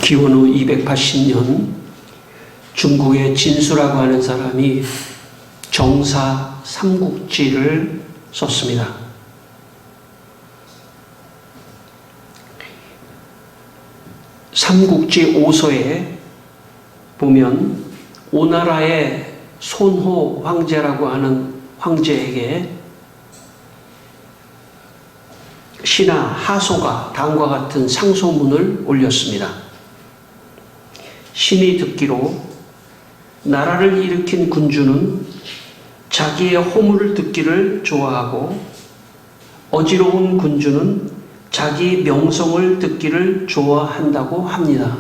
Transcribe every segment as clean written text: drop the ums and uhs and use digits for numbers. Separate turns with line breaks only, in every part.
기원 후 280년 중국의 진수라고 하는 사람이 정사 삼국지를 썼습니다. 삼국지 5서에 보면 오나라의 손호 황제라고 하는 황제에게 신하 하소가 다음과 같은 상소문을 올렸습니다. 신이 듣기로 나라를 일으킨 군주는 자기의 호물을 듣기를 좋아하고 어지러운 군주는 자기 명성을 듣기를 좋아한다고 합니다.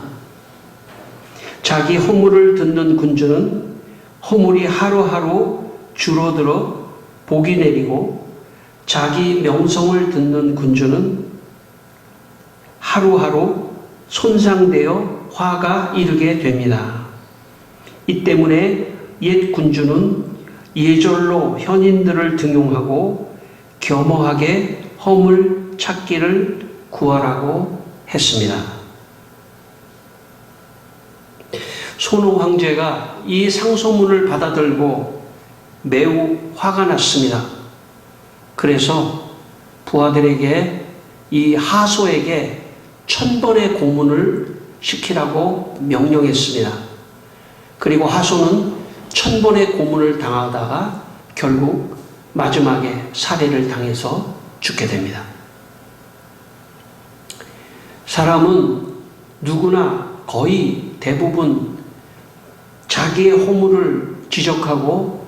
자기 호물을 듣는 군주는 호물이 하루하루 줄어들어 복이 내리고 자기 명성을 듣는 군주는 하루하루 손상되어 화가 이르게 됩니다. 이 때문에 옛 군주는 예절로 현인들을 등용하고 겸허하게 허물 찾기를 구하라고 했습니다. 손호 황제가 이 상소문을 받아들고 매우 화가 났습니다. 그래서 부하들에게 이 하소에게 1000번의 고문을 시키라고 명령했습니다. 그리고 하소는 1000번의 고문을 당하다가 결국 마지막에 살해를 당해서 죽게 됩니다. 사람은 누구나 거의 대부분 자기의 허물을 지적하고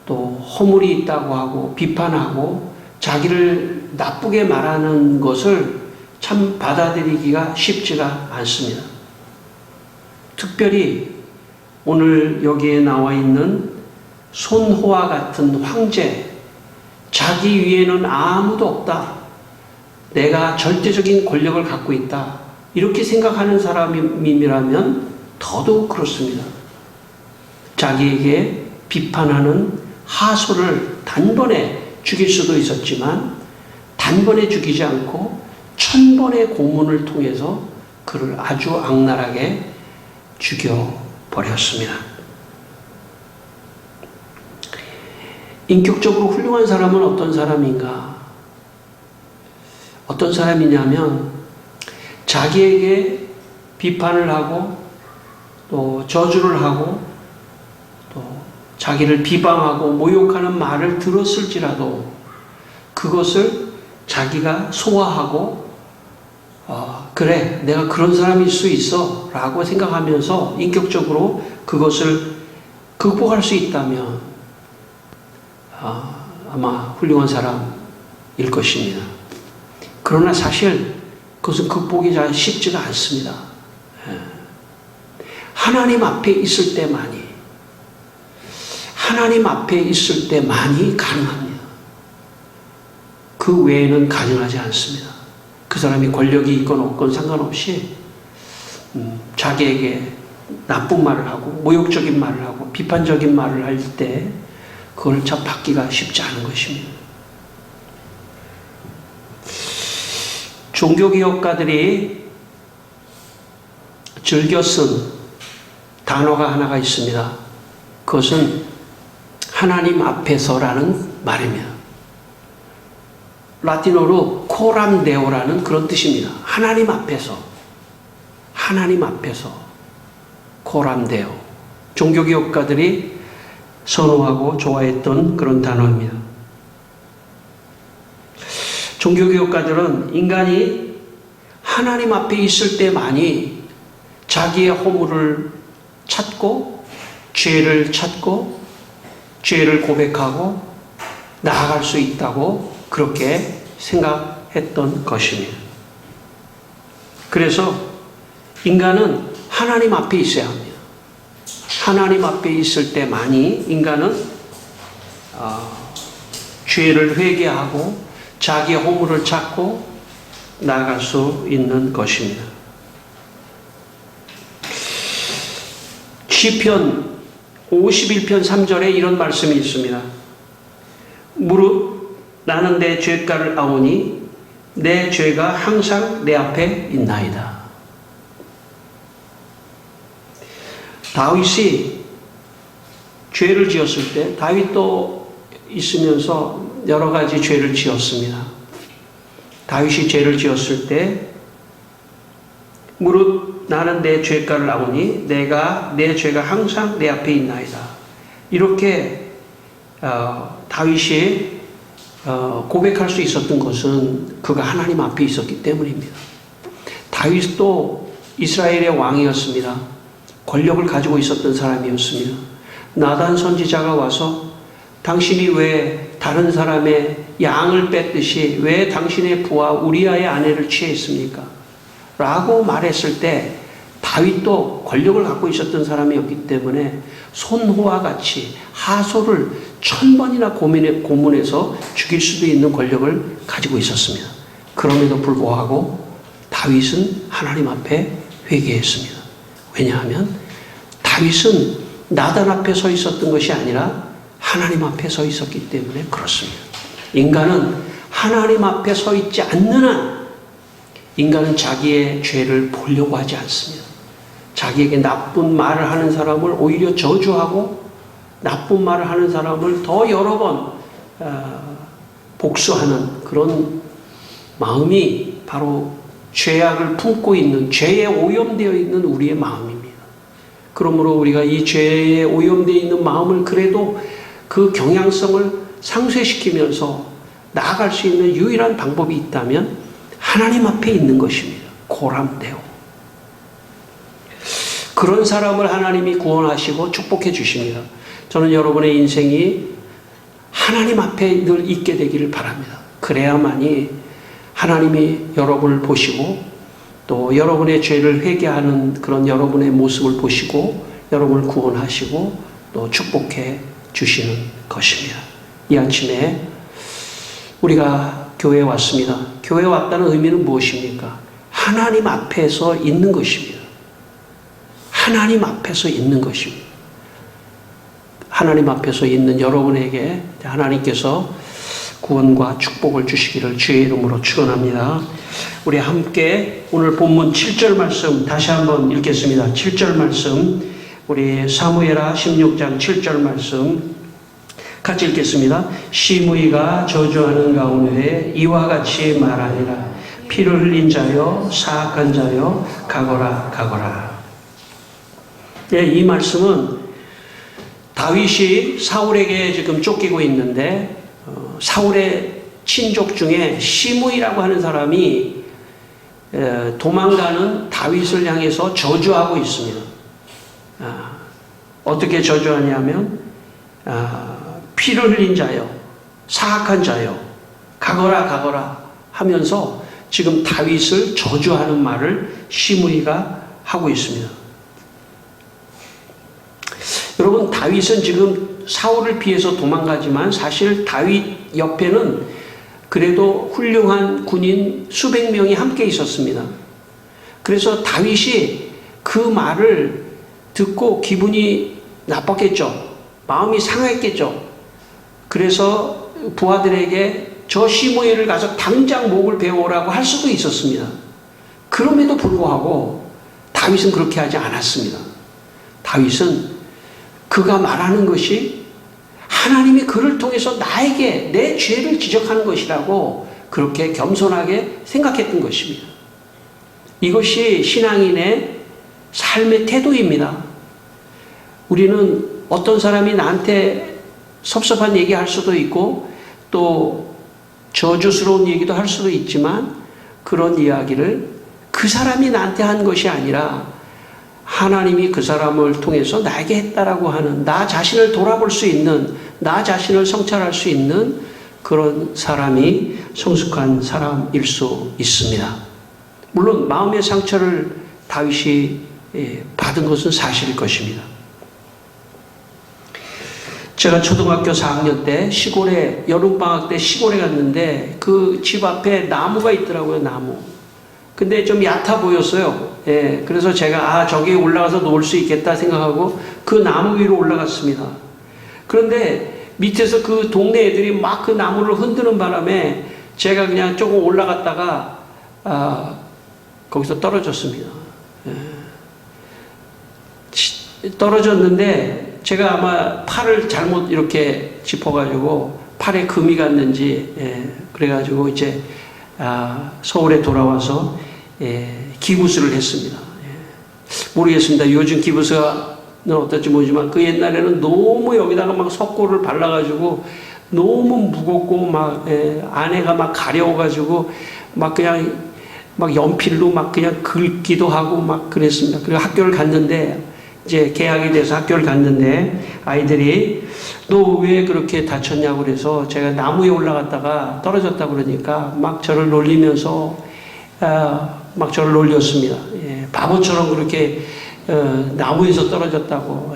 또 허물이 있다고 하고 비판하고 자기를 나쁘게 말하는 것을 참 받아들이기가 쉽지가 않습니다. 특별히 오늘 여기에 나와 있는 손호와 같은 황제, 자기 위에는 아무도 없다. 내가 절대적인 권력을 갖고 있다. 이렇게 생각하는 사람이라면 더더욱 그렇습니다. 자기에게 비판하는 하소를 단번에 죽일 수도 있었지만 단번에 죽이지 않고 1000번의 고문을 통해서 그를 아주 악랄하게 죽여버렸습니다. 인격적으로 훌륭한 사람은 어떤 사람인가? 어떤 사람이냐면 자기에게 비판을 하고 또 저주를 하고 또 자기를 비방하고 모욕하는 말을 들었을지라도 그것을 자기가 소화하고 그래 내가 그런 사람일 수 있어 라고 생각하면서 인격적으로 그것을 극복할 수 있다면 아마 훌륭한 사람일 것입니다. 그러나 사실 그것은 극복이 잘 쉽지가 않습니다. 하나님 앞에 있을 때만이 가능합니다. 그 외에는 가능하지 않습니다. 그 사람이 권력이 있건 없건 상관없이 자기에게 나쁜 말을 하고 모욕적인 말을 하고 비판적인 말을 할 때 그걸 참 받기가 쉽지 않은 것입니다. 종교개혁가들이 즐겨 쓴 단어가 하나가 있습니다. 그것은 하나님 앞에서라는 말입니다. 라틴어로 코람 데오라는 그런 뜻입니다. 하나님 앞에서 코람 데오. 종교개혁가들이 선호하고 좋아했던 그런 단어입니다. 종교개혁가들은 인간이 하나님 앞에 있을 때만이 자기의 허물을 찾고 죄를 찾고 죄를 고백하고 나아갈 수 있다고 그렇게 생각했던 것입니다. 그래서 인간은 하나님 앞에 있어야 합니다. 하나님 앞에 있을 때만이 인간은 죄를 회개하고 자기의 허물을 찾고 나아갈 수 있는 것입니다. 시편 51편 3절에 이런 말씀이 있습니다. 무릇 나는 내 죄가를 아오니 내 죄가 항상 내 앞에 있나이다. 다윗이 죄를 지었을 때 다윗도 있으면서 여러 가지 죄를 지었습니다. 다윗이 죄를 지었을 때 무릇 나는 내 죄가를 아오니 내 죄가 항상 내 앞에 있나이다. 이렇게 다윗이 고백할 수 있었던 것은 그가 하나님 앞에 있었기 때문입니다. 다윗도 이스라엘의 왕이었습니다. 권력을 가지고 있었던 사람이었습니다. 나단 선지자가 와서 당신이 왜 다른 사람의 양을 뺐듯이 왜 당신의 부하 우리아의 아내를 취했습니까? 라고 말했을 때 다윗도 권력을 갖고 있었던 사람이었기 때문에 손호와 같이 하소를 1000번이나 고문해서 죽일 수도 있는 권력을 가지고 있었습니다. 그럼에도 불구하고 다윗은 하나님 앞에 회개했습니다. 왜냐하면 다윗은 나단 앞에 서 있었던 것이 아니라 하나님 앞에 서 있었기 때문에 그렇습니다. 인간은 하나님 앞에 서 있지 않는 한 인간은 자기의 죄를 보려고 하지 않습니다. 자기에게 나쁜 말을 하는 사람을 오히려 저주하고 나쁜 말을 하는 사람을 더 여러 번 복수하는 그런 마음이 바로 죄악을 품고 있는, 죄에 오염되어 있는 우리의 마음입니다. 그러므로 우리가 이 죄에 오염되어 있는 마음을 그래도 그 경향성을 상쇄시키면서 나아갈 수 있는 유일한 방법이 있다면 하나님 앞에 있는 것입니다. 고람되어. 그런 사람을 하나님이 구원하시고 축복해 주십니다. 저는 여러분의 인생이 하나님 앞에 늘 있게 되기를 바랍니다. 그래야만이 하나님이 여러분을 보시고 또 여러분의 죄를 회개하는 그런 여러분의 모습을 보시고 여러분을 구원하시고 또 축복해 주시는 것입니다. 이 아침에 우리가 교회에 왔습니다. 교회에 왔다는 의미는 무엇입니까? 하나님 앞에서 있는 것입니다. 하나님 앞에서 있는 것입니다. 하나님 앞에서 있는 여러분에게 하나님께서 구원과 축복을 주시기를 주의 이름으로 축원합니다. 우리 함께 오늘 본문 7절 말씀 다시 한번 읽겠습니다. 7절 말씀 우리 사무엘하 16장 7절 말씀 같이 읽겠습니다. 시므이가 저주하는 가운데 이와 같이 말하니라. 피를 흘린 자여 사악한 자여 가거라 가거라. 네, 이 말씀은 다윗이 사울에게 지금 쫓기고 있는데 사울의 친족 중에 시므이라고 하는 사람이 도망가는 다윗을 향해서 저주하고 있습니다. 어떻게 저주하냐면 피를 흘린 자여 사악한 자여 가거라 가거라 하면서 지금 다윗을 저주하는 말을 시므이가 하고 있습니다. 여러분, 다윗은 지금 사울을 피해서 도망가지만 사실 다윗 옆에는 그래도 훌륭한 군인 수백 명이 함께 있었습니다. 그래서 다윗이 그 말을 듣고 기분이 나빴겠죠. 마음이 상했겠죠. 그래서 부하들에게 저 시므이를 가서 당장 목을 베어오라고 할 수도 있었습니다. 그럼에도 불구하고 다윗은 그렇게 하지 않았습니다. 다윗은 그가 말하는 것이 하나님이 그를 통해서 나에게 내 죄를 지적하는 것이라고 그렇게 겸손하게 생각했던 것입니다. 이것이 신앙인의 삶의 태도입니다. 우리는 어떤 사람이 나한테 섭섭한 얘기 할 수도 있고 또 저주스러운 얘기도 할 수도 있지만 그런 이야기를 그 사람이 나한테 한 것이 아니라 하나님이 그 사람을 통해서 나에게 했다라고 하는 나 자신을 돌아볼 수 있는 나 자신을 성찰할 수 있는 그런 사람이 성숙한 사람일 수 있습니다. 물론 마음의 상처를 다윗이 받은 것은 사실일 것입니다. 제가 초등학교 4학년 때 시골에 여름방학 때 시골에 갔는데 그 집 앞에 나무가 있더라고요. 나무. 근데 좀 얕아 보였어요. 예, 그래서 제가 저기에 올라가서 놓을 수 있겠다 생각하고 그 나무 위로 올라갔습니다. 그런데 밑에서 그 동네 애들이 막 그 나무를 흔드는 바람에 제가 그냥 조금 올라갔다가 거기서 떨어졌습니다. 떨어졌는데 제가 아마 팔을 잘못 이렇게 짚어가지고 팔에 금이 갔는지 그래가지고 이제 서울에 돌아와서 기부스를 했습니다. 모르겠습니다. 요즘 기부스는 어떨지 모르지만 그 옛날에는 너무 여기다가 막 석고를 발라가지고 너무 무겁고 막 안에가 막 가려워가지고 막 그냥 막 연필로 막 그냥 긁기도 하고 막 그랬습니다. 그리고 학교를 갔는데 이제 개학이 돼서 학교를 갔는데 아이들이 너 왜 그렇게 다쳤냐고 그래서 제가 나무에 올라갔다가 떨어졌다 그러니까 막 저를 놀리면서 막 저를 놀렸습니다. 바보처럼 그렇게 나무에서 떨어졌다고.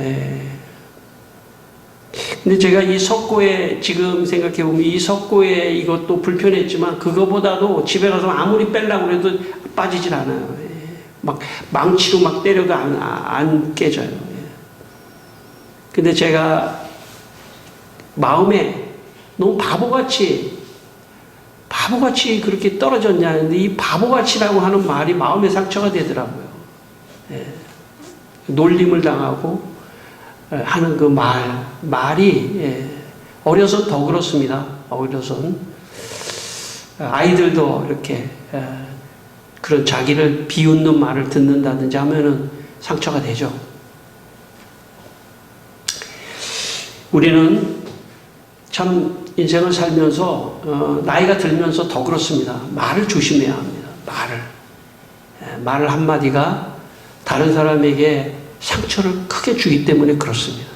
근데 제가 이 석고에 지금 생각해 보면 이 석고에 이것도 불편했지만 그거보다도 집에 가서 아무리 빼려고 해도 빠지질 않아요. 막 망치로 막 때려도 안 깨져요. 근데 제가 마음에 너무 바보같이 그렇게 떨어졌냐는데 이 바보같이라고 하는 말이 마음에 상처가 되더라고요. 놀림을 당하고 하는 그 말이 어려선 더 그렇습니다. 어려선 아이들도 이렇게 그런 자기를 비웃는 말을 듣는다든지 하면은 상처가 되죠. 우리는 참 인생을 살면서 나이가 들면서 더 그렇습니다. 말을 조심해야 합니다. 말을 한마디가 다른 사람에게 상처를 크게 주기 때문에 그렇습니다.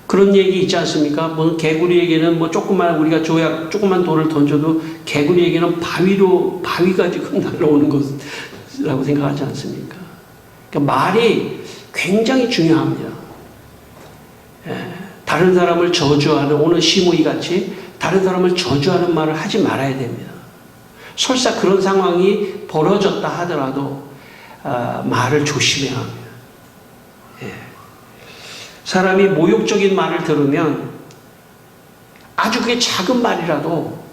그런 얘기 있지 않습니까? 뭐 개구리에게는 뭐 우리가 조그만 돌을 던져도 개구리에게는 바위가 지금 날라오는 것이라고 생각하지 않습니까? 그러니까 말이 굉장히 중요합니다. 다른 사람을 저주하는 오늘 시므이 같이 다른 사람을 저주하는 말을 하지 말아야 됩니다. 설사 그런 상황이 벌어졌다 하더라도 말을 조심해야 합니다. 사람이 모욕적인 말을 들으면 아주 그게 작은 말이라도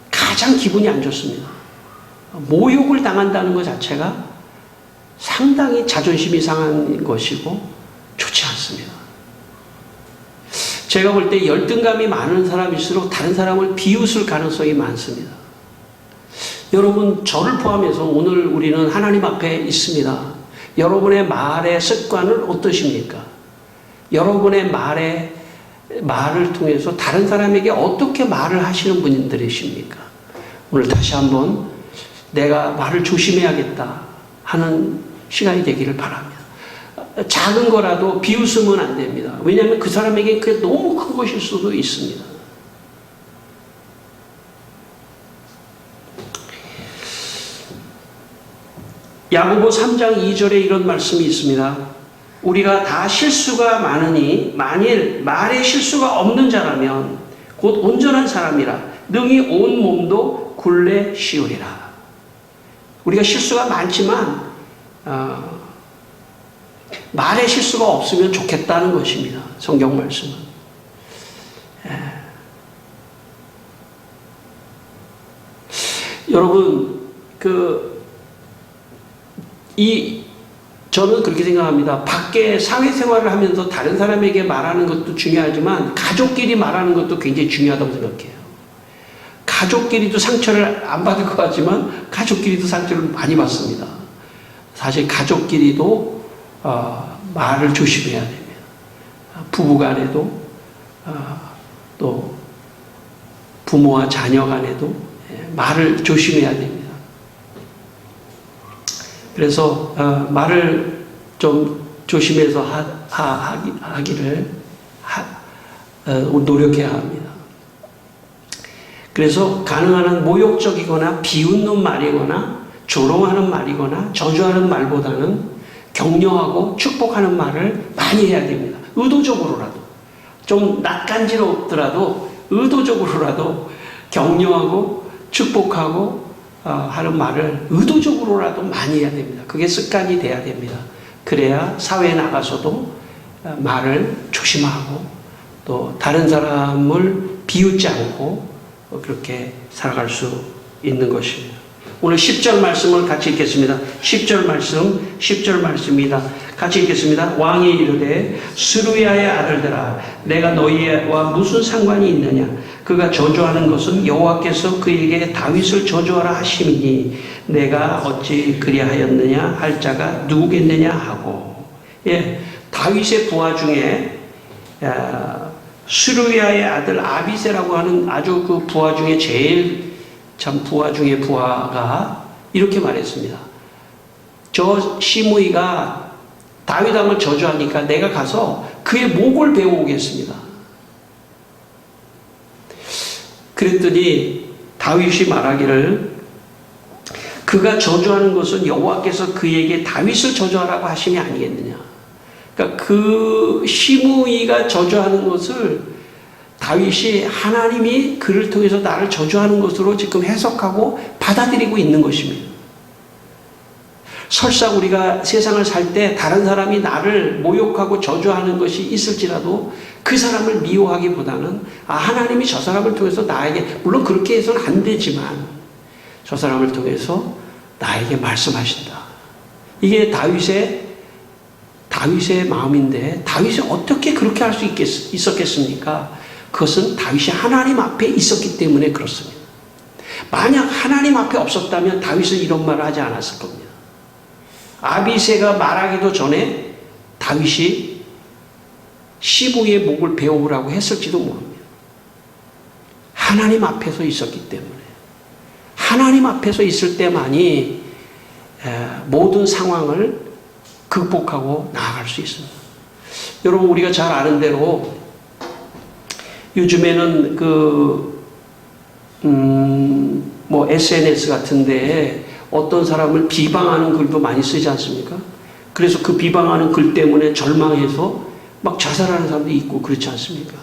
가장 기분이 안 좋습니다. 모욕을 당한다는 것 자체가 상당히 자존심이 상한 것이고 좋지 않습니다. 제가 볼 때 열등감이 많은 사람일수록 다른 사람을 비웃을 가능성이 많습니다. 여러분, 저를 포함해서 오늘 우리는 하나님 앞에 있습니다. 여러분의 말의 습관은 어떠십니까? 여러분의 말을 통해서 다른 사람에게 어떻게 말을 하시는 분들이십니까? 오늘 다시 한번 내가 말을 조심해야겠다 하는 시간이 되기를 바랍니다. 작은 거라도 비웃으면 안 됩니다. 왜냐하면 그 사람에게 그게 너무 큰 것일 수도 있습니다. 야고보 3장 2절에 이런 말씀이 있습니다. 우리가 다 실수가 많으니 만일 말에 실수가 없는 자라면 곧 온전한 사람이라 능히 온 몸도 굴레 씌우리라. 우리가 실수가 많지만 말에 실수가 없으면 좋겠다는 것입니다. 성경 말씀은. 여러분, 저는 그렇게 생각합니다. 밖에 사회생활을 하면서 다른 사람에게 말하는 것도 중요하지만 가족끼리 말하는 것도 굉장히 중요하다고 생각해요. 가족끼리도 상처를 안 받을 것 같지만 가족끼리도 상처를 많이 받습니다. 사실 가족끼리도 말을 조심해야 됩니다. 부부간에도 또 부모와 자녀 간에도 말을 조심해야 됩니다. 그래서 말을 좀 조심해서 하기를 노력해야 합니다. 그래서 가능한 한 모욕적이거나 비웃는 말이거나 조롱하는 말이거나 저주하는 말보다는 격려하고 축복하는 말을 많이 해야 됩니다. 의도적으로라도 좀 낯간지럽더라도 의도적으로라도 격려하고 축복하고 하는 말을 의도적으로라도 많이 해야 됩니다. 그게 습관이 돼야 됩니다. 그래야 사회에 나가서도 말을 조심하고 또 다른 사람을 비웃지 않고 그렇게 살아갈 수 있는 것입니다. 오늘 10절 말씀을 같이 읽겠습니다. 10절 말씀입니다. 같이 읽겠습니다. 왕이 이르되 스루야의 아들들아 내가 너희와 무슨 상관이 있느냐. 그가 저주하는 것은 여호와께서 그에게 다윗을 저주하라 하심이니 내가 어찌 그리하였느냐 할 자가 누구겠느냐 하고. 예, 다윗의 부하 중에 스루야의 아들 아비새라고 하는 아주 그 부하 중에 제일 참 부하 중에 부하가 이렇게 말했습니다. 저 시므이가 다윗 왕을 저주하니까 내가 가서 그의 목을 베어오겠습니다. 그랬더니 다윗이 말하기를 그가 저주하는 것은 여호와께서 그에게 다윗을 저주하라고 하심이 아니겠느냐. 그러니까 그 시므이가 저주하는 것을 다윗이 하나님이 그를 통해서 나를 저주하는 것으로 지금 해석하고 받아들이고 있는 것입니다. 설사 우리가 세상을 살 때 다른 사람이 나를 모욕하고 저주하는 것이 있을지라도 그 사람을 미워하기보다는 하나님이 저 사람을 통해서 나에게, 물론 그렇게 해서는 안 되지만 저 사람을 통해서 나에게 말씀하신다. 이게 다윗의 마음인데 다윗이 어떻게 그렇게 할 수 있었겠습니까? 그것은 다윗이 하나님 앞에 있었기 때문에 그렇습니다. 만약 하나님 앞에 없었다면 다윗은 이런 말을 하지 않았을 겁니다. 아비새가 말하기도 전에 다윗이 시므이의 목을 베어오라고 했을지도 모릅니다. 하나님 앞에서 있었기 때문에, 하나님 앞에서 있을 때만이 모든 상황을 극복하고 나아갈 수 있습니다. 여러분, 우리가 잘 아는 대로 요즘에는 SNS 같은데 어떤 사람을 비방하는 글도 많이 쓰지 않습니까? 그래서 그 비방하는 글 때문에 절망해서 막 자살하는 사람도 있고 그렇지 않습니까?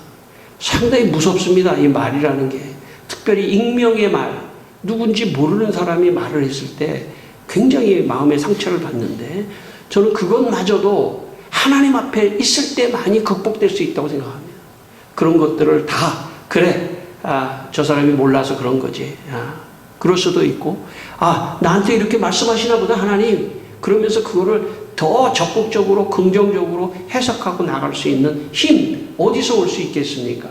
상당히 무섭습니다. 이 말이라는 게. 특별히 익명의 말, 누군지 모르는 사람이 말을 했을 때 굉장히 마음의 상처를 받는데, 저는 그것마저도 하나님 앞에 있을 때만이 극복될 수 있다고 생각합니다. 그런 것들을 다, 그래, 저 사람이 몰라서 그런 거지. 그럴 수도 있고, 나한테 이렇게 말씀하시나 보다 하나님, 그러면서 그거를 더 적극적으로 긍정적으로 해석하고 나갈 수 있는 힘, 어디서 올 수 있겠습니까?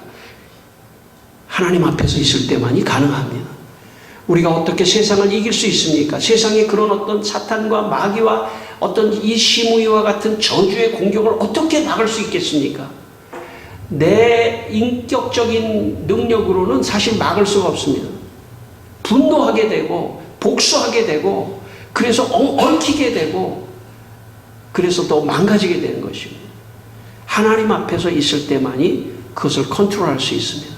하나님 앞에서 있을 때만이 가능합니다. 우리가 어떻게 세상을 이길 수 있습니까? 세상에 그런 어떤 사탄과 마귀와 어떤 이 시므이와 같은 저주의 공격을 어떻게 막을 수 있겠습니까? 내 인격적인 능력으로는 사실 막을 수가 없습니다. 분노하게 되고 복수하게 되고 그래서 얽히게 되고 그래서 또 망가지게 되는 것입니다. 하나님 앞에서 있을 때만이 그것을 컨트롤할 수 있습니다.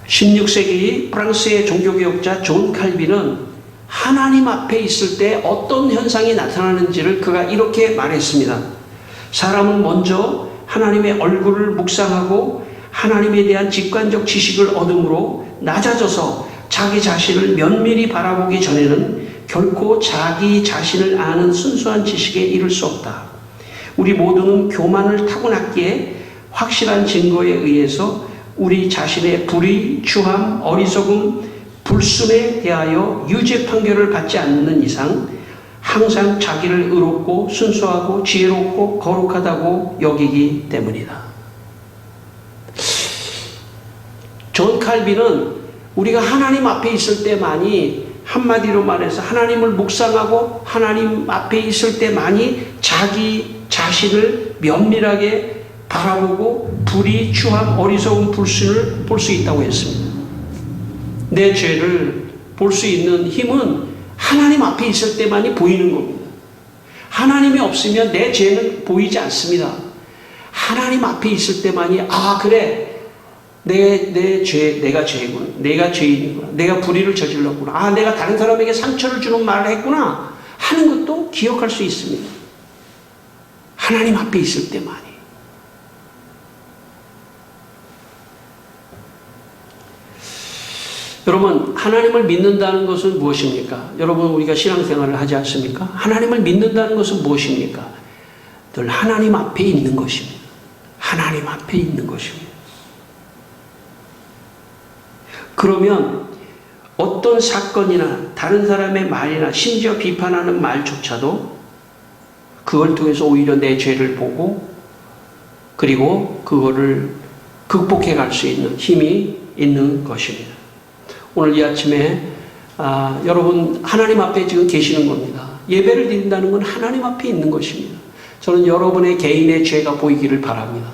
16세기 프랑스의 종교개혁자 존 칼빈은 하나님 앞에 있을 때 어떤 현상이 나타나는지를 그가 이렇게 말했습니다. 사람은 먼저 하나님의 얼굴을 묵상하고 하나님에 대한 직관적 지식을 얻음으로 낮아져서 자기 자신을 면밀히 바라보기 전에는 결코 자기 자신을 아는 순수한 지식에 이를 수 없다. 우리 모두는 교만을 타고났기에 확실한 증거에 의해서 우리 자신의 불의, 추함, 어리석음, 불순에 대하여 유죄 판결을 받지 않는 이상 항상 자기를 의롭고 순수하고 지혜롭고 거룩하다고 여기기 때문이다. 존 칼빈은 우리가 하나님 앞에 있을 때만이, 한마디로 말해서 하나님을 묵상하고 하나님 앞에 있을 때만이 자기 자신을 면밀하게 바라보고 불의, 추함, 어리석음, 불순을 볼 수 있다고 했습니다. 내 죄를 볼 수 있는 힘은 하나님 앞에 있을 때만이 보이는 겁니다. 하나님이 없으면 내 죄는 보이지 않습니다. 하나님 앞에 있을 때만이 그래, 내가 죄구나, 내가 죄인이구나, 내가 불의를 저질렀구나, 내가 다른 사람에게 상처를 주는 말을 했구나 하는 것도 기억할 수 있습니다. 하나님 앞에 있을 때만이. 여러분, 하나님을 믿는다는 것은 무엇입니까? 여러분, 우리가 신앙생활을 하지 않습니까? 하나님을 믿는다는 것은 무엇입니까? 늘 하나님 앞에 있는 것입니다. 하나님 앞에 있는 것입니다. 그러면 어떤 사건이나 다른 사람의 말이나 심지어 비판하는 말조차도 그걸 통해서 오히려 내 죄를 보고 그리고 그거를 극복해 갈 수 있는 힘이 있는 것입니다. 오늘 이 아침에 여러분 하나님 앞에 지금 계시는 겁니다. 예배를 드린다는 건 하나님 앞에 있는 것입니다. 저는 여러분의 개인의 죄가 보이기를 바랍니다.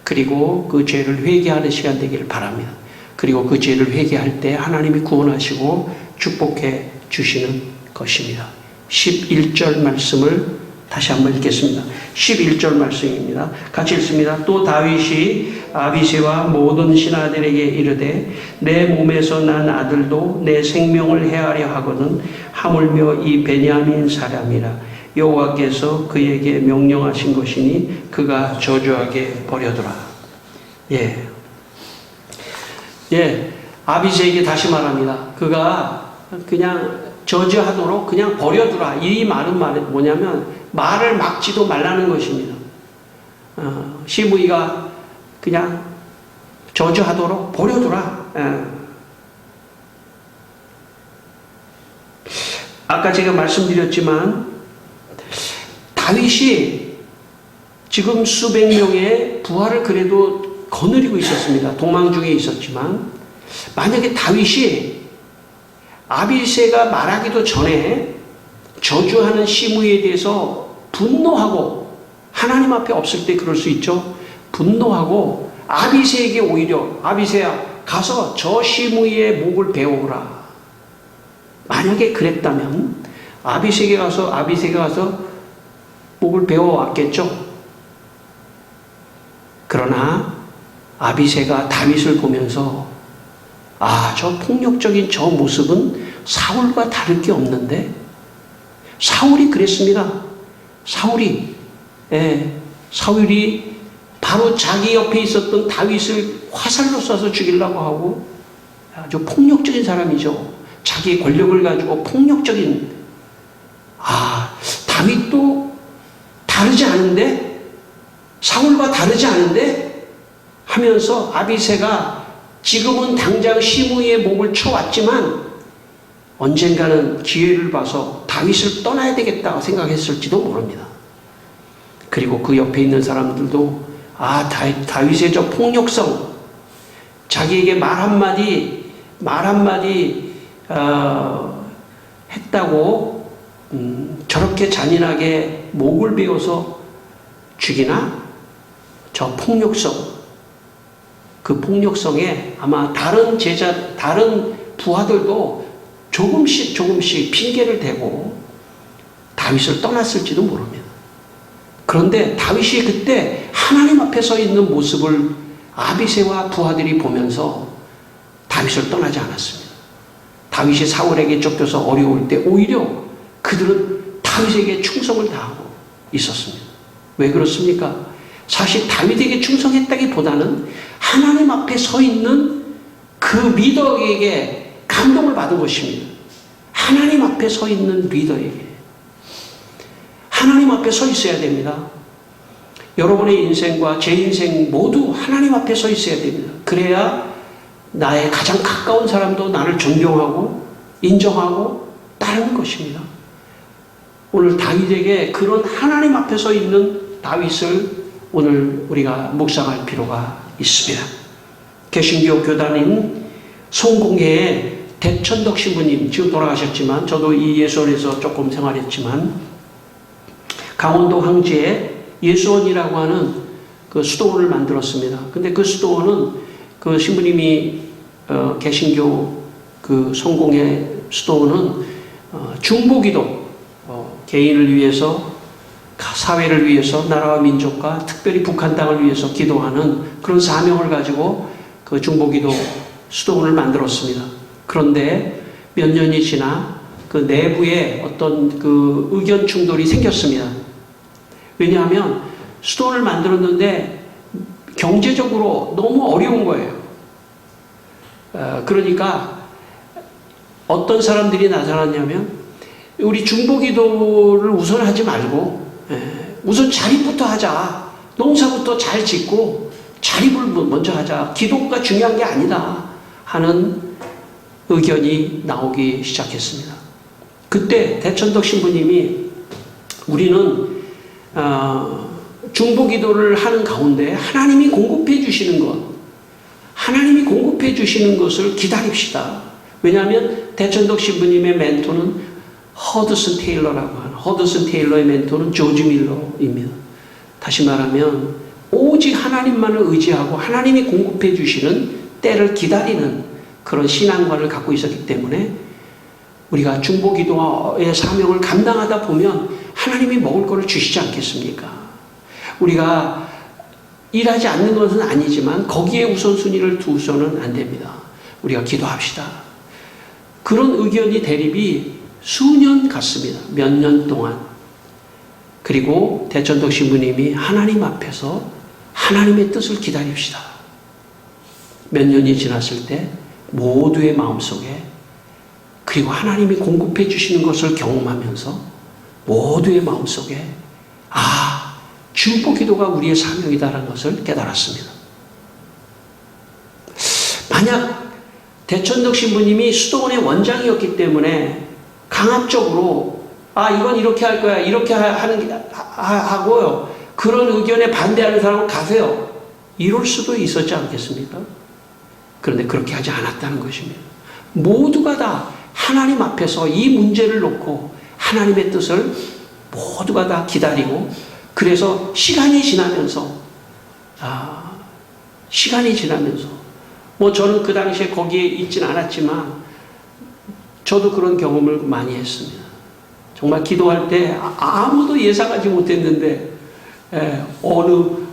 그리고 그 죄를 회개하는 시간 되기를 바랍니다. 그리고 그 죄를 회개할 때 하나님이 구원하시고 축복해 주시는 것입니다. 11절 말씀을 다시 한번 읽겠습니다. 11절 말씀입니다. 같이 읽습니다. 또 다윗이 아비새와 모든 신하들에게 이르되 내 몸에서 난 아들도 내 생명을 해하려 하거든 하물며 이 베냐민 사람이라 여호와께서 그에게 명령하신 것이니 그가 저주하게 버려두라. 아비새에게 다시 말합니다. 그가 그냥 저주하도록 그냥 버려두라. 이 말은 뭐냐면 말을 막지도 말라는 것입니다. 시므이가 그냥 저주하도록 버려두라. 아까 제가 말씀드렸지만 다윗이 지금 수백 명의 부하를 그래도 거느리고 있었습니다. 도망 중에 있었지만 만약에 다윗이 아비새가 말하기도 전에 저주하는 시므이에 대해서 분노하고 하나님 앞에 없을 때 그럴 수 있죠. 분노하고 아비새에게 오히려 아비새야 가서 저 시므이의 목을 베어오라. 만약에 그랬다면 아비새가 가서 목을 베어왔겠죠. 그러나 아비새가 다윗을 보면서 저 폭력적인 저 모습은 사울과 다를 게 없는데 사울이 그랬습니다. 사울이 바로 자기 옆에 있었던 다윗을 화살로 쏴서 죽이려고 하고 아주 폭력적인 사람이죠. 자기의 권력을 가지고 폭력적인 다윗도 다르지 않은데 사울과 다르지 않은데 하면서 아비새가 지금은 당장 시므이의 목을 쳐왔지만 언젠가는 기회를 봐서 다윗을 떠나야 되겠다고 생각했을지도 모릅니다. 그리고 그 옆에 있는 사람들도 다윗의 저 폭력성, 자기에게 말 한마디 했다고 저렇게 잔인하게 목을 베어서 죽이나? 저 폭력성, 그 폭력성에 아마 다른 부하들도 조금씩 핑계를 대고 다윗을 떠났을지도 모릅니다. 그런데 다윗이 그때 하나님 앞에 서 있는 모습을 아비새와 부하들이 보면서 다윗을 떠나지 않았습니다. 다윗이 사울에게 쫓겨서 어려울 때 오히려 그들은 다윗에게 충성을 다하고 있었습니다. 왜 그렇습니까? 사실 다윗에게 충성했다기보다는 하나님 앞에 서 있는 그 리더에게 감동을 받은 것입니다. 하나님 앞에 서 있는 리더에게. 하나님 앞에 서 있어야 됩니다. 여러분의 인생과 제 인생 모두 하나님 앞에 서 있어야 됩니다. 그래야 나의 가장 가까운 사람도 나를 존경하고 인정하고 따르는 것입니다. 오늘 다윗에게 그런 하나님 앞에 서 있는 다윗을 오늘 우리가 묵상할 필요가 있습니다. 개신교 교단인 송공회의 대천덕 신부님, 지금 돌아가셨지만 저도 이 예수원에서 조금 생활했지만 강원도 황제에 예수원이라고 하는 그 수도원을 만들었습니다. 근데 그 수도원은 그 신부님이 개신교 그 성공의 수도원은 중보기도 개인을 위해서 사회를 위해서 나라와 민족과 특별히 북한 땅을 위해서 기도하는 그런 사명을 가지고 그 중보기도 수도원을 만들었습니다. 그런데 몇 년이 지나 그 내부에 어떤 그 의견 충돌이 생겼습니다. 왜냐하면 수도원을 만들었는데 경제적으로 너무 어려운 거예요. 그러니까 어떤 사람들이 나타났냐면 우리 중보기도를 우선 하지 말고 우선 자립부터 하자. 농사부터 잘 짓고 자립을 먼저 하자. 기도가 중요한 게 아니다 하는 의견이 나오기 시작했습니다. 그때 대천덕 신부님이 우리는 중보기도를 하는 가운데 하나님이 공급해 주시는 것, 하나님이 공급해 주시는 것을 기다립시다. 왜냐하면 대천덕 신부님의 멘토는 허드슨 테일러라고 하는, 허드슨 테일러의 멘토는 조지 밀러입니다. 다시 말하면 오직 하나님만을 의지하고 하나님이 공급해 주시는 때를 기다리는 그런 신앙관을 갖고 있었기 때문에 우리가 중보기도의 사명을 감당하다 보면 하나님이 먹을 것을 주시지 않겠습니까? 우리가 일하지 않는 것은 아니지만 거기에 우선순위를 두서는 안 됩니다. 우리가 기도합시다. 그런 의견이 대립이 수년 갔습니다. 몇 년 동안. 그리고 대천덕 신부님이 하나님 앞에서 하나님의 뜻을 기다립시다. 몇 년이 지났을 때 모두의 마음속에, 그리고 하나님이 공급해 주시는 것을 경험하면서 모두의 마음속에 중보기도가 우리의 사명이다라는 것을 깨달았습니다. 만약 대천덕 신부님이 수도원의 원장이었기 때문에 강압적으로 이건 이렇게 할 거야, 이렇게 하고요, 그런 의견에 반대하는 사람은 가세요, 이럴 수도 있었지 않겠습니까? 그런데 그렇게 하지 않았다는 것입니다. 모두가 다 하나님 앞에서 이 문제를 놓고 하나님의 뜻을 모두가 다 기다리고, 그래서 시간이 지나면서 저는 그 당시에 거기에 있진 않았지만 저도 그런 경험을 많이 했습니다. 정말 기도할 때 아무도 예상하지 못했는데 어느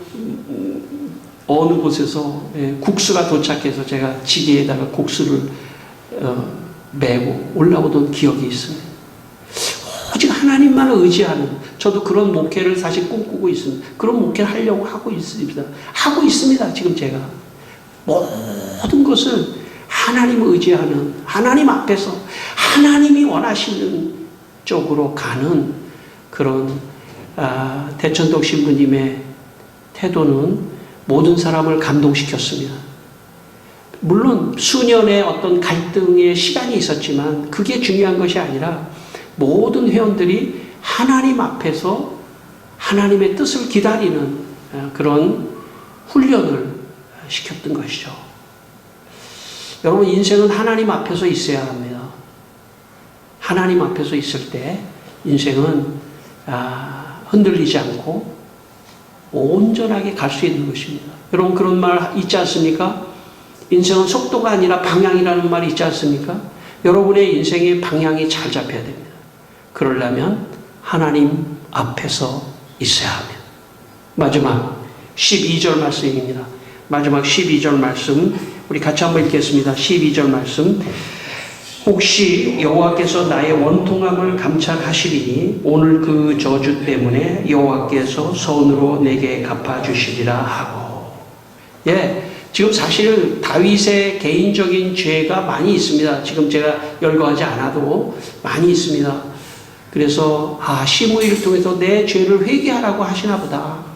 곳에서 국수가 도착해서 제가 지게에다가 국수를 메고 올라오던 기억이 있습니다. 오직 하나님만을 의지하는, 저도 그런 목회를 사실 꿈꾸고 있습니다. 그런 목회를 하려고 하고 있습니다. 지금 제가 모든 것을 하나님을 의지하는, 하나님 앞에서 하나님이 원하시는 쪽으로 가는 그런 대천덕 신부님의 태도는 모든 사람을 감동시켰습니다. 물론 수년의 어떤 갈등의 시간이 있었지만 그게 중요한 것이 아니라 모든 회원들이 하나님 앞에서 하나님의 뜻을 기다리는 그런 훈련을 시켰던 것이죠. 여러분, 인생은 하나님 앞에서 있어야 합니다. 하나님 앞에서 있을 때 인생은 흔들리지 않고 온전하게 갈 수 있는 것입니다. 여러분, 그런 말 있지 않습니까? 인생은 속도가 아니라 방향이라는 말이 있지 않습니까? 여러분의 인생의 방향이 잘 잡혀야 됩니다. 그러려면 하나님 앞에서 있어야 합니다. 마지막 12절 말씀입니다. 마지막 12절 말씀 우리 같이 한번 읽겠습니다. 12절 말씀. 혹시 여호와께서 나의 원통함을 감찰하시리니 오늘 그 저주 때문에 여호와께서 선으로 내게 갚아주시리라 하고. 지금 사실 다윗의 개인적인 죄가 많이 있습니다. 지금 제가 열거하지 않아도 많이 있습니다. 그래서 시므이를 통해서 내 죄를 회개하라고 하시나 보다.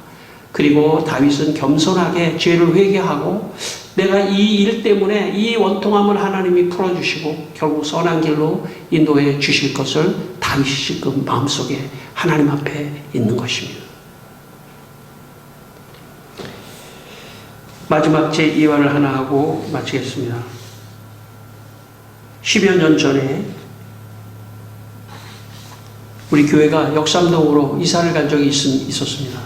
그리고 다윗은 겸손하게 죄를 회개하고 내가 이 일 때문에 이 원통함을 하나님이 풀어주시고 결국 선한 길로 인도해 주실 것을 다윗이 지금 마음속에 하나님 앞에 있는 것입니다. 마지막 제 이화를 하나 하고 마치겠습니다. 10여 년 전에 우리 교회가 역삼동으로 이사를 간 적이 있었습니다.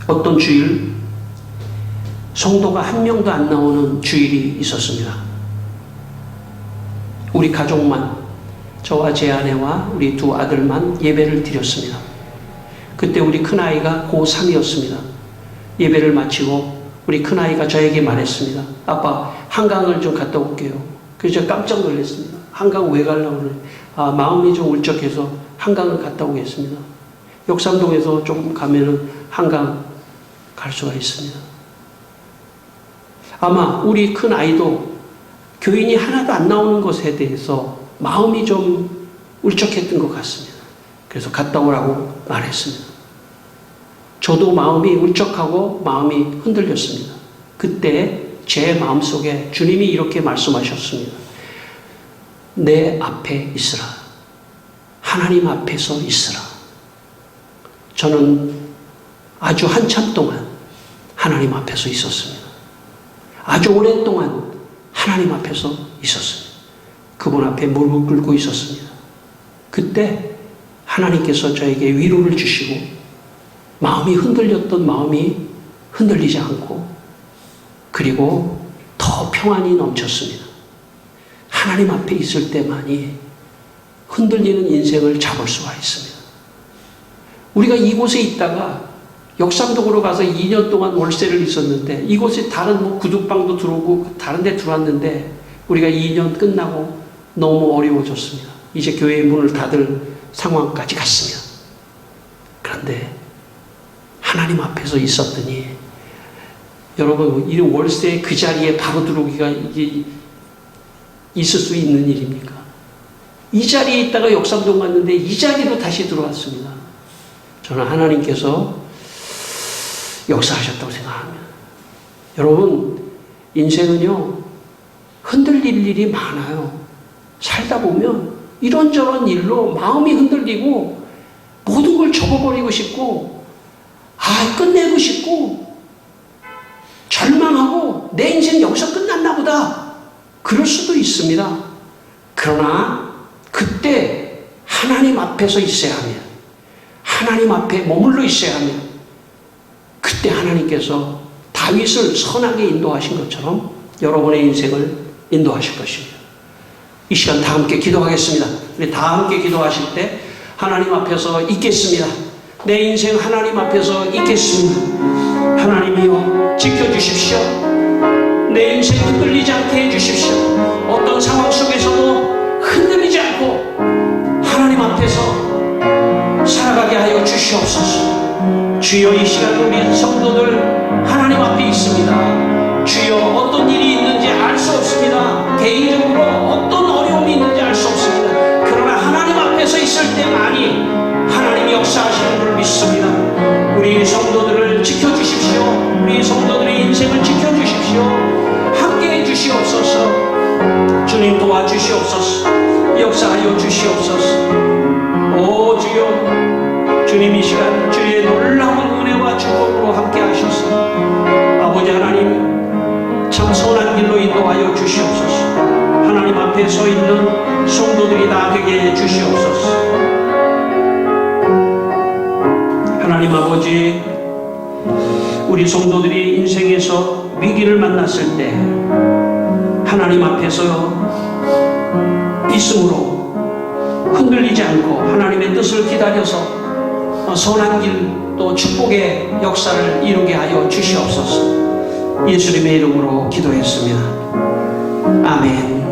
어떤 주일 성도가 한 명도 안 나오는 주일이 있었습니다. 우리 가족만, 저와 제 아내와 우리 두 아들만 예배를 드렸습니다. 그때 우리 큰아이가 고3이었습니다. 예배를 마치고 우리 큰아이가 저에게 말했습니다. 아빠, 한강을 좀 갔다 올게요. 그래서 제가 깜짝 놀랐습니다. 한강 왜 가려고 그래? 마음이 좀 울적해서 한강을 갔다 오겠습니다. 역삼동에서 조금 가면은 한강 갈 수가 있습니다. 아마 우리 큰 아이도 교인이 하나도 안 나오는 것에 대해서 마음이 좀 울적했던 것 같습니다. 그래서 갔다 오라고 말했습니다. 저도 마음이 울적하고 마음이 흔들렸습니다. 그때 제 마음속에 주님이 이렇게 말씀하셨습니다. 내 앞에 있으라. 하나님 앞에서 있으라. 저는 아주 한참 동안 하나님 앞에서 있었습니다. 아주 오랫동안 하나님 앞에서 있었습니다. 그분 앞에 무릎을 꿇고 있었습니다. 그때 하나님께서 저에게 위로를 주시고 마음이 흔들렸던 마음이 흔들리지 않고 그리고 더 평안이 넘쳤습니다. 하나님 앞에 있을 때만이 흔들리는 인생을 잡을 수가 있습니다. 우리가 이곳에 있다가 역삼동으로 가서 2년 동안 월세를 있었는데 이곳에 다른 구두방도 들어오고 다른 데 들어왔는데 우리가 2년 끝나고 너무 어려워졌습니다. 이제 교회의 문을 닫을 상황까지 갔습니다. 그런데 하나님 앞에서 있었더니 여러분 이 월세 그 자리에 바로 들어오기가 이게 있을 수 있는 일입니까? 이 자리에 있다가 역삼동 갔는데 이 자리로 다시 들어왔습니다. 저는 하나님께서 역사하셨다고 생각합니다. 여러분 인생은요 흔들릴 일이 많아요. 살다 보면 이런저런 일로 마음이 흔들리고 모든 걸 접어버리고 싶고 끝내고 싶고 절망하고 내 인생 여기서 끝났나 보다 그럴 수도 있습니다. 그러나 그때 하나님 앞에서 있어야 합니다. 하나님 앞에 머물러 있어야 합니다. 그때 하나님께서 다윗을 선하게 인도하신 것처럼 여러분의 인생을 인도하실 것입니다. 이 시간 다 함께 기도하겠습니다. 우리 다 함께 기도하실 때 하나님 앞에서 있겠습니다. 내 인생 하나님 앞에서 있겠습니다. 하나님이여 지켜주십시오. 내 인생 흔들리지 않게 해주십시오. 어떤 상황 속에서도 흔들리지 않고 하나님 앞에서 살아가게 하여 주시옵소서. 주여 이 시간 우리 성도들 하나님 앞에 있습니다. 주여 어떤 일이 있는지 알 수 없습니다. 개인적으로 어떤 어려움이 있는지 알 수 없습니다. 그러나 하나님 앞에서 있을 때만이 하나님이 역사하시는 줄 믿습니다. 우리 성도들을 지켜주십시오. 우리 성도들의 인생을 지켜주십시오. 함께해 주시옵소서. 주님 도와주시옵소서. 역사하여 주시옵소서. 오 주여 주님 이 시간 주의 놀라운 은혜와 축복으로 함께 하셔서 아버지 하나님 참 선한 길로 인도하여 주시옵소서. 하나님 앞에 서 있는 성도들이 다 되게 해 주시옵소서. 하나님 아버지 우리 성도들이 인생에서 위기를 만났을 때 하나님 앞에서 있음으로 흔들리지 않고 하나님의 뜻을 기다려서 선한 길 또 축복의 역사를 이루게 하여 주시옵소서. 예수님의 이름으로 기도했습니다. 아멘.